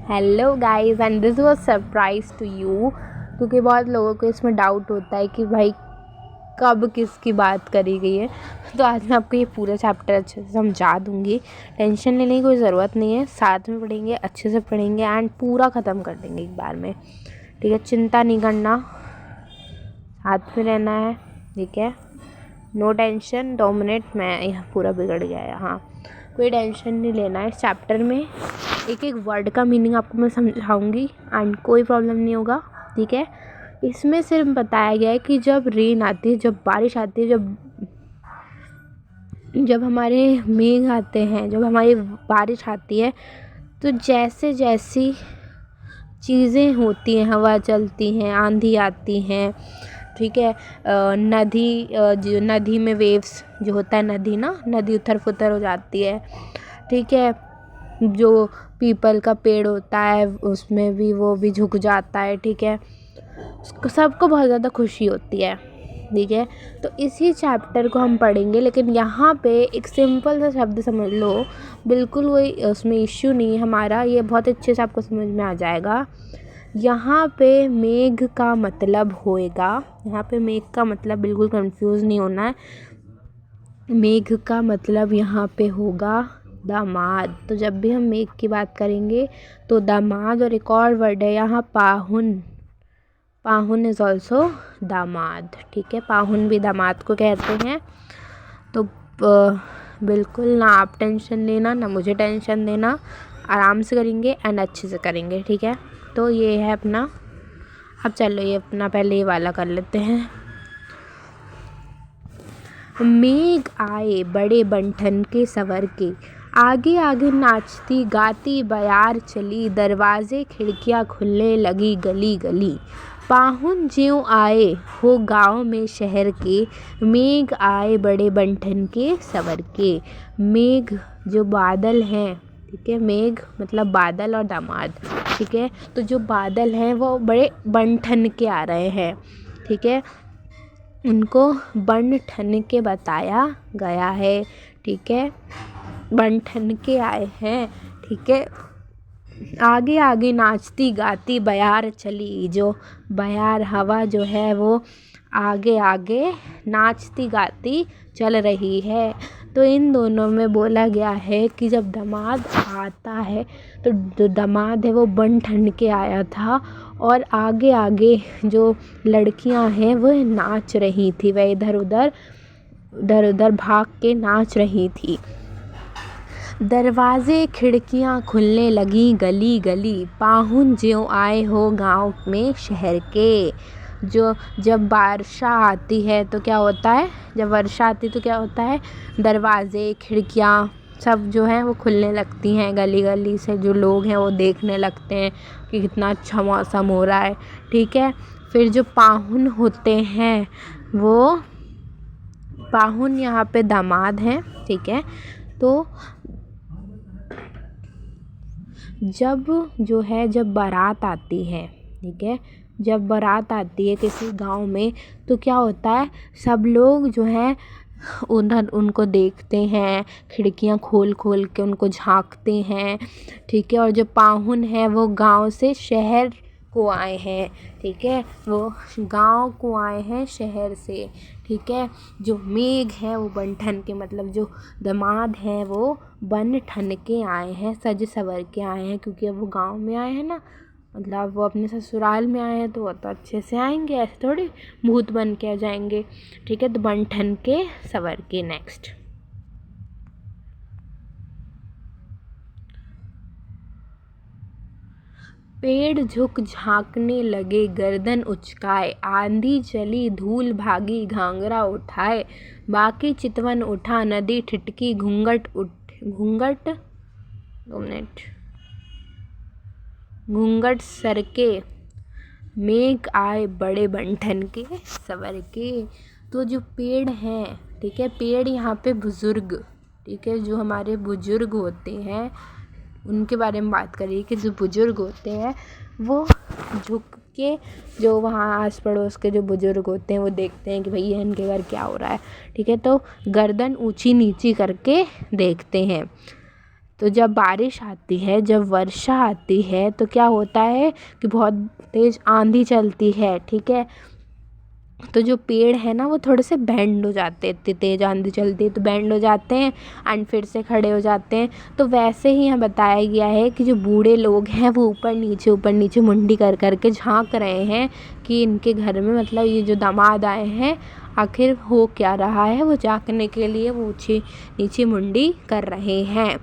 Hello guys and this was surprise to you, क्योंकि बहुत लोगों को इसमें डाउट होता है कि भाई कब किसकी बात करी गई है। तो आज मैं आपको ये पूरा चैप्टर अच्छे से समझा दूँगी। टेंशन लेने की कोई ज़रूरत नहीं है, साथ में पढ़ेंगे, अच्छे से पढ़ेंगे एंड पूरा ख़त्म कर देंगे एक बार में। ठीक है, चिंता नहीं करना, साथ में रहना है। ठीक है, नो टेंशन। 2 मिनट में यह पूरा बिगड़ गया है। हाँ, कोई टेंशन नहीं लेना है। इस चैप्टर में एक एक वर्ड का मीनिंग आपको मैं समझाऊंगी एंड कोई प्रॉब्लम नहीं होगा। ठीक है, इसमें सिर्फ बताया गया है कि जब रेन आती है, जब बारिश आती है, जब हमारे मेघ आते हैं, जब हमारी बारिश आती है, तो जैसे जैसी चीज़ें होती हैं, हवा चलती हैं, आंधी आती हैं, ठीक है, जो नदी में वेव्स जो होता है, नदी उथल पुथल हो जाती है। ठीक है, जो पीपल का पेड़ होता है उसमें भी वो भी झुक जाता है। ठीक है, सबको बहुत ज़्यादा खुशी होती है। ठीक है, तो इसी चैप्टर को हम पढ़ेंगे, लेकिन यहाँ पे एक सिंपल सा शब्द समझ लो, बिल्कुल कोई उसमें इश्यू नहीं है हमारा, ये बहुत अच्छे से आपको समझ में आ जाएगा। यहाँ पे मेघ का मतलब होएगा, यहाँ पे मेघ का मतलब बिल्कुल कंफ्यूज नहीं होना है। मेघ का मतलब यहाँ पे होगा दामाद। तो जब भी हम मेघ की बात करेंगे तो दामाद, और एक और वर्ड है यहाँ पाहुन। पाहुन इज़ ऑल्सो दामाद। ठीक है, पाहुन भी दामाद को कहते हैं। तो बिल्कुल ना आप टेंशन लेना, ना मुझे टेंशन देना, आराम से करेंगे एंड अच्छे से करेंगे। ठीक है, तो ये है अपना। अब चलो ये अपना पहले ये वाला कर लेते हैं। मेघ आए बड़े बंठन के सवर के, आगे आगे नाचती गाती बयार चली, दरवाजे खिड़कियां खुलने लगी गली गली। पाहुन ज्यों आए हो गाँव में शहर के, मेघ आए बड़े बंठन के सवर के। मेघ जो बादल हैं, ठीक है, मेघ मतलब बादल और दामाद। ठीक है, तो जो बादल हैं वो बड़े बन के आ रहे हैं। ठीक है, उनको बन ठन के बताया गया है। ठीक है, बन ठन के आए हैं। ठीक है, आगे आगे नाचती गाती बयार चली, जो बयार हवा जो है वो आगे आगे नाचती गाती चल रही है। तो इन दोनों में बोला गया है कि जब दामाद आता है तो जो दामाद है वो बन ठन के आया था, और आगे आगे जो लड़कियां हैं वो नाच रही थी, वह इधर उधर भाग के नाच रही थी। दरवाजे खिड़कियां खुलने लगी गली गली, पाहुन ज्यों आए हो गाँव में शहर के। जब वर्षा आती है तो क्या होता है, जब वर्षा आती तो क्या होता है, दरवाजे खिड़कियां सब जो हैं वो खुलने लगती हैं, गली गली से जो लोग हैं वो देखने लगते हैं कि कितना अच्छा मौसम हो रहा है। ठीक है, फिर जो पाहुन होते हैं वो पाहुन यहाँ पे दामाद हैं। ठीक है, तो जब बारात आती है, ठीक है, जब बारात आती है किसी गांव में, तो क्या होता है, सब लोग जो हैं उधर उनको देखते हैं, खिड़कियां खोल खोल के उनको झांकते हैं। ठीक है, और जो पाहुन है वो गांव से शहर को आए हैं। ठीक है, वो गांव को आए हैं शहर से। ठीक है, जो मेघ है वो बन ठन के, मतलब जो दामाद हैं वो बन ठन के आए हैं, सज सवर के आए हैं, क्योंकि अब वो गांव में आए हैं ना, मतलब वो अपने ससुराल में आए हैं, तो वो तो अच्छे से आएंगे, ऐसे थोड़ी भूत बन के आ जाएंगे। ठीक है, तो बन ठन के सवर के। नेक्स्ट, पेड़ झुक झांकने लगे गर्दन उचकाए, आंधी चली धूल भागी घाघरा उठाए, बाकी चितवन उठा नदी ठिठकी घूंघट 2 मिनट, घूंघट सरके, मेघ आए बड़े बंठन के सवर के। तो जो पेड़ हैं, ठीक है, पेड़ यहाँ पे बुजुर्ग, ठीक है, जो हमारे बुजुर्ग होते हैं उनके बारे में बात करिए कि जो बुजुर्ग होते हैं वो झुक के, जो वहाँ आस पड़ोस के जो बुजुर्ग होते हैं वो देखते हैं कि भाई ये इनके घर क्या हो रहा है। ठीक है, तो गर्दन ऊंची नीची करके देखते हैं। तो जब बारिश आती है, जब वर्षा आती है तो क्या होता है कि बहुत तेज़ आंधी चलती है, ठीक है। तो जो पेड़ है ना वो थोड़े से बेंड हो जाते हैं, इतनी तेज़ आंधी चलती है तो बेंड हो जाते हैं एंड फिर से खड़े हो जाते हैं। तो वैसे ही यहाँ बताया गया है कि जो बूढ़े लोग हैं वो ऊपर नीचे मुंडी कर कर के झांक रहे हैं कि इनके घर में मतलब ये जो दामाद आए हैं आखिर हो क्या रहा है, वो झांकने के लिए वो ऊँची नीची मुंडी कर रहे हैं।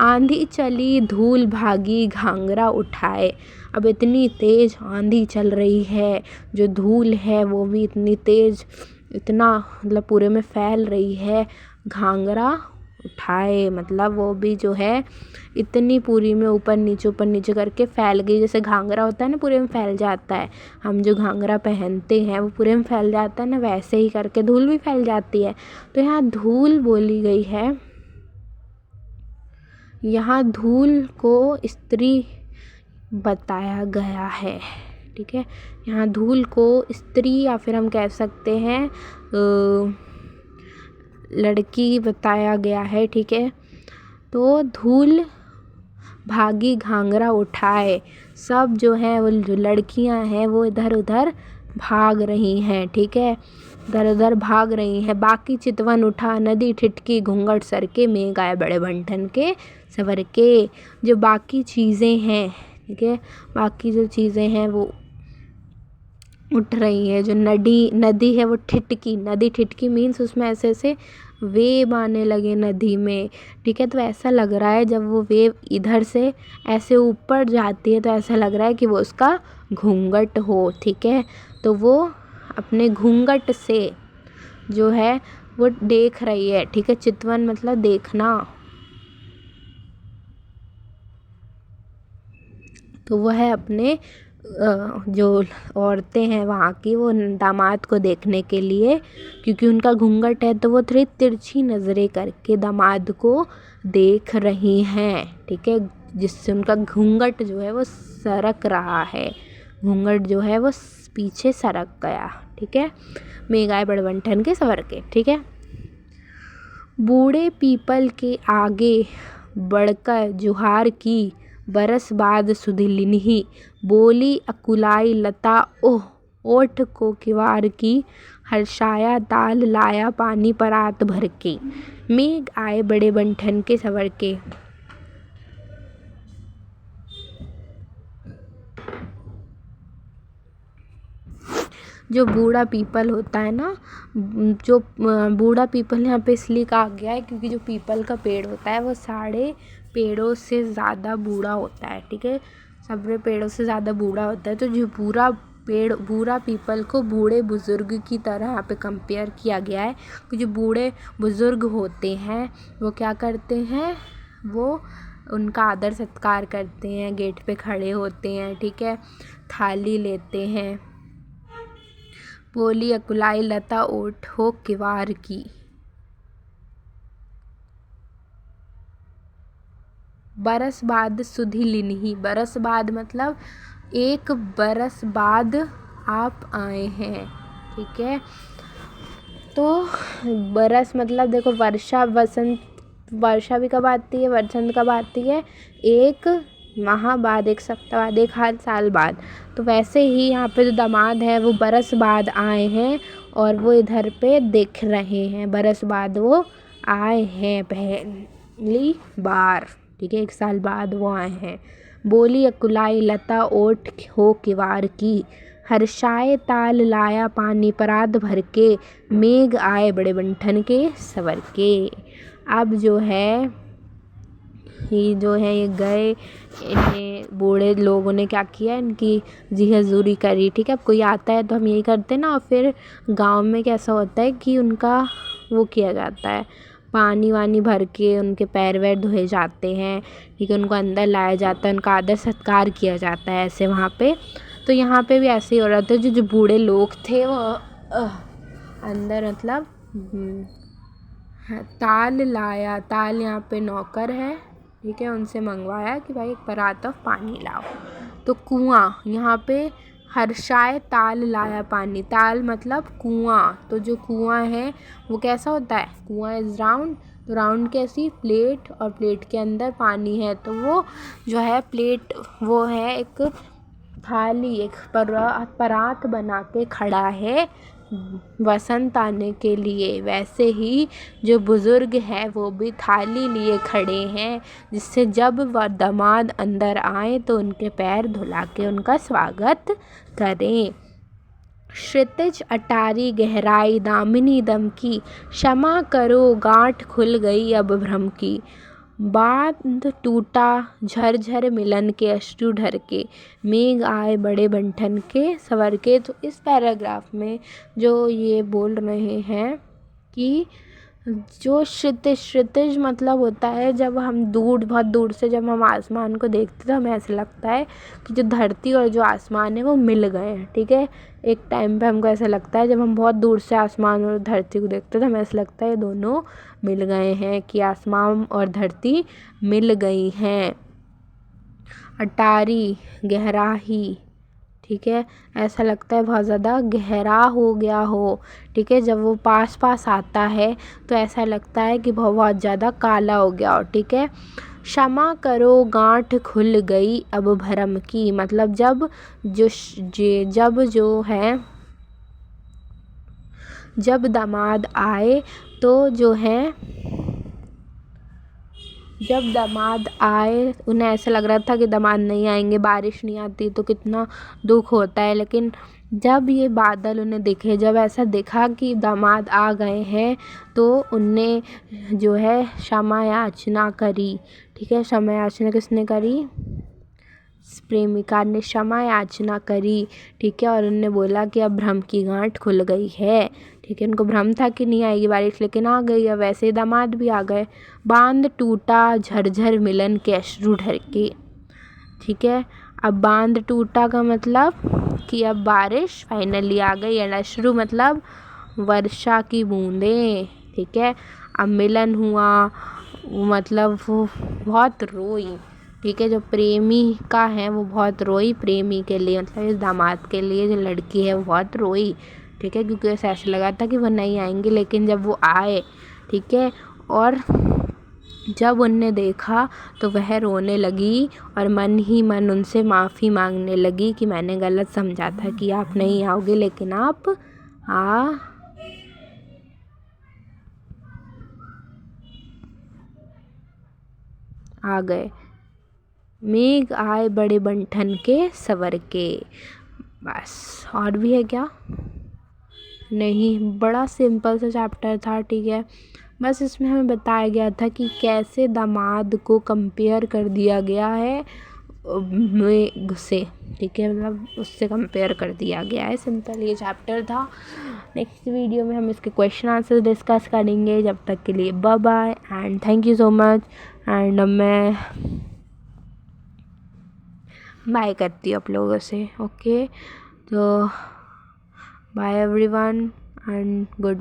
आंधी चली धूल भागी घाघरा उठाए। अब इतनी तेज़ आंधी चल रही है, जो धूल है वो भी इतनी तेज़, इतना मतलब पूरे में फैल रही है। घाघरा उठाए मतलब वो भी जो है इतनी पूरी में ऊपर नीचे करके फैल गई। जैसे घाघरा होता है ना पूरे में फैल जाता है, हम जो घाघरा पहनते हैं वो पूरे में फैल जाता है ना, वैसे ही करके धूल भी फैल जाती है। तो यहाँ धूल बोली गई है, यहाँ धूल को स्त्री बताया गया है, ठीक है। यहाँ धूल को स्त्री या फिर हम कह सकते हैं लड़की बताया गया है, ठीक है। तो धूल भागी घाघरा उठाए, सब जो है वो जो लड़कियां हैं वो इधर उधर भाग रही हैं, ठीक है, इधर उधर भाग रही हैं। बाकी चितवन उठा नदी ठिठकी घूंघट सर के, मेघ आए बड़े बंठन के सवर के। जो बाकी चीज़ें हैं, ठीक है, बाकी जो चीज़ें हैं वो उठ रही है। जो नदी है वो ठिठकी, नदी ठिठकी मीन्स उसमें ऐसे ऐसे वेव आने लगे नदी में, ठीक है। तो ऐसा लग रहा है जब वो वेव इधर से ऐसे ऊपर जाती है तो ऐसा लग रहा है कि वो उसका घूंघट हो, ठीक है। तो वो अपने घूंघट से जो है वो देख रही है, ठीक है। चितवन मतलब देखना, तो वो है अपने जो औरतें हैं वहाँ की वो दामाद को देखने के लिए, क्योंकि उनका घूंघट है तो वो थोड़ी तिरछी नज़रें करके दामाद को देख रही हैं, ठीक है। जिससे उनका घूंघट जो है वो सरक रहा है, घूंघट जो है वो पीछे सरक गया, ठीक है। मेघ आए बड़े बंठन के सवर के, ठीक है। बूढ़े पीपल के आगे बढ़कर जुहार की, बरस बाद सुधिलिन्ही, बोली अकुलाई लता ओह ओठ को किवार की, हर्षाया ताल लाया पानी परात भर के, मेघ आए बड़े बंठन के सवर के। जो बूढ़ा पीपल होता है ना, जो बूढ़ा पीपल यहाँ पे इसलिए कहा गया है क्योंकि जो पीपल का पेड़ होता है वो सारे पेड़ों से ज़्यादा बूढ़ा होता है, ठीक है। सारे पेड़ों से ज़्यादा बूढ़ा होता है। तो जो बूढ़ा पीपल को बूढ़े बुज़ुर्ग की तरह यहाँ पे कंपेयर किया गया है कि जो बूढ़े बुज़ुर्ग होते हैं वो क्या करते हैं, वो उनका आदर सत्कार करते हैं, गेट पे खड़े होते हैं, ठीक है, थाली लेते हैं। बोली अकुलाई लता ओठ हो किवार की, बरस बाद सुधिलिन्ही, बरस बाद मतलब एक बरस बाद आप आए हैं, ठीक है। तो बरस मतलब देखो वर्षा भी कब आती है, वसंत कब आती है, एक माह बाद, एक सप्ताह बाद, एक हर साल बाद। तो वैसे ही यहाँ पे जो दामाद है वो बरस बाद आए हैं और वो इधर पे देख रहे हैं, बरस बाद वो आए हैं पहली बार, ठीक है, एक साल बाद वो आए हैं। बोली अकुलाई लता ओठ हो किवार की, हर्षाए ताल लाया पानी परात भर के, मेघ आए बड़े बंठन के सवर के। अब जो है ये गए, इन्हें बूढ़े लोगों ने क्या किया, इनकी जी हजूरी करी, ठीक है। अब कोई आता है तो हम यही करते हैं ना। और फिर गांव में कैसा होता है कि उनका वो किया जाता है, पानी वानी भर के उनके पैर वैर धोए जाते हैं, ठीक है, उनको अंदर लाया जाता है, उनका आदर सत्कार किया जाता है ऐसे वहाँ पे। तो यहाँ पे भी ऐसे ही हो रहा था। जो बूढ़े लोग थे वो अंदर मतलब ताल लाया, ताल यहाँ पे नौकर है, ठीक है, उनसे मंगवाया कि भाई एक परात ऑफ पानी लाओ। तो कुआं यहाँ पे हर्षाए ताल लाया पानी, ताल मतलब कुआं। तो जो कुआं है वो कैसा होता है, कुआं इज़ राउंड, तो राउंड कैसी, प्लेट, और प्लेट के अंदर पानी है, तो वो जो है प्लेट वो है एक थाली, एक परात बना के खड़ा है वसंत आने के लिए। वैसे ही जो बुज़ुर्ग है वो भी थाली लिए खड़े हैं, जिससे जब वह दामाद अंदर आए तो उनके पैर धुला के उनका स्वागत करें। क्षितिज अटारी गहराई दामिनी दम की, क्षमा करो गांठ खुल गई अब भ्रम की। बांध टूटा झरझर मिलन के अश्रु ढर के, मेघ आए बड़े बंठन के सवर के। तो इस पैराग्राफ में जो ये बोल रहे हैं कि जो क्षितिज मतलब होता है जब हम बहुत दूर से जब हम आसमान को देखते हैं तो हमें ऐसा लगता है कि जो धरती और जो आसमान है वो मिल गए हैं, ठीक है। एक टाइम पे हमको ऐसा लगता है जब हम बहुत दूर से आसमान और धरती को देखते हैं तो हमें ऐसा लगता है ये दोनों मिल गए हैं, कि आसमान और धरती मिल गई हैं। अटारी गहराई, ठीक है, ऐसा लगता है बहुत ज़्यादा गहरा हो गया हो, ठीक है। जब वो पास पास आता है तो ऐसा लगता है कि बहुत ज़्यादा काला हो गया हो, ठीक है। क्षमा करो गांठ खुल गई अब भरम की, मतलब जब दामाद आए तो जो है जब दामाद आए उन्हें ऐसा लग रहा था कि दामाद नहीं आएंगे, बारिश नहीं आती तो कितना दुख होता है। लेकिन जब ये बादल उन्हें दिखे, जब ऐसा दिखा कि दामाद आ गए हैं, तो उनने जो है क्षमा याचना करी, ठीक है। क्षमा याचना किसने करी? प्रेमिका ने क्षमा याचना करी, ठीक है। और उनने बोला कि अब भ्रम की गांठ खुल गई है, ठीक है। उनको भ्रम था कि नहीं आएगी बारिश, लेकिन आ गई। अब वैसे ही दामाद भी आ गए। बांध टूटा झरझर मिलन के अश्रु ढर के, ठीक है। अब बांध टूटा का मतलब कि अब बारिश फाइनली आ गई, एंड अश्रु मतलब वर्षा की बूंदें, ठीक है। अब मिलन हुआ मतलब वो बहुत रोई, ठीक है। जो प्रेमिका है वो बहुत रोई प्रेमी के लिए, मतलब इस दामाद के लिए जो लड़की है वो बहुत रोई, ठीक है, क्योंकि ऐसा लगा था कि वो नहीं आएंगे। लेकिन जब वो आए, ठीक है, और जब उनने देखा तो वह रोने लगी और मन ही मन उनसे माफ़ी मांगने लगी कि मैंने गलत समझा था कि आप नहीं आओगे, लेकिन आप आ गए। मेघ आए बड़े बंठन के सवर के। बस, और भी है क्या? नहीं, बड़ा सिंपल सा चैप्टर था, ठीक है। बस इसमें हमें बताया गया था कि कैसे दामाद को कंपेयर कर दिया गया है मेघ से, ठीक है, मतलब उससे कंपेयर कर दिया गया है। सिंपल ये चैप्टर था। नेक्स्ट वीडियो में हम इसके क्वेश्चन आंसर डिस्कस करेंगे। जब तक के लिए bye bye and thank you so much. And मैं बाय करती हूँ आप लोगों से, ओके। तो बाय एवरीवन एंड गुड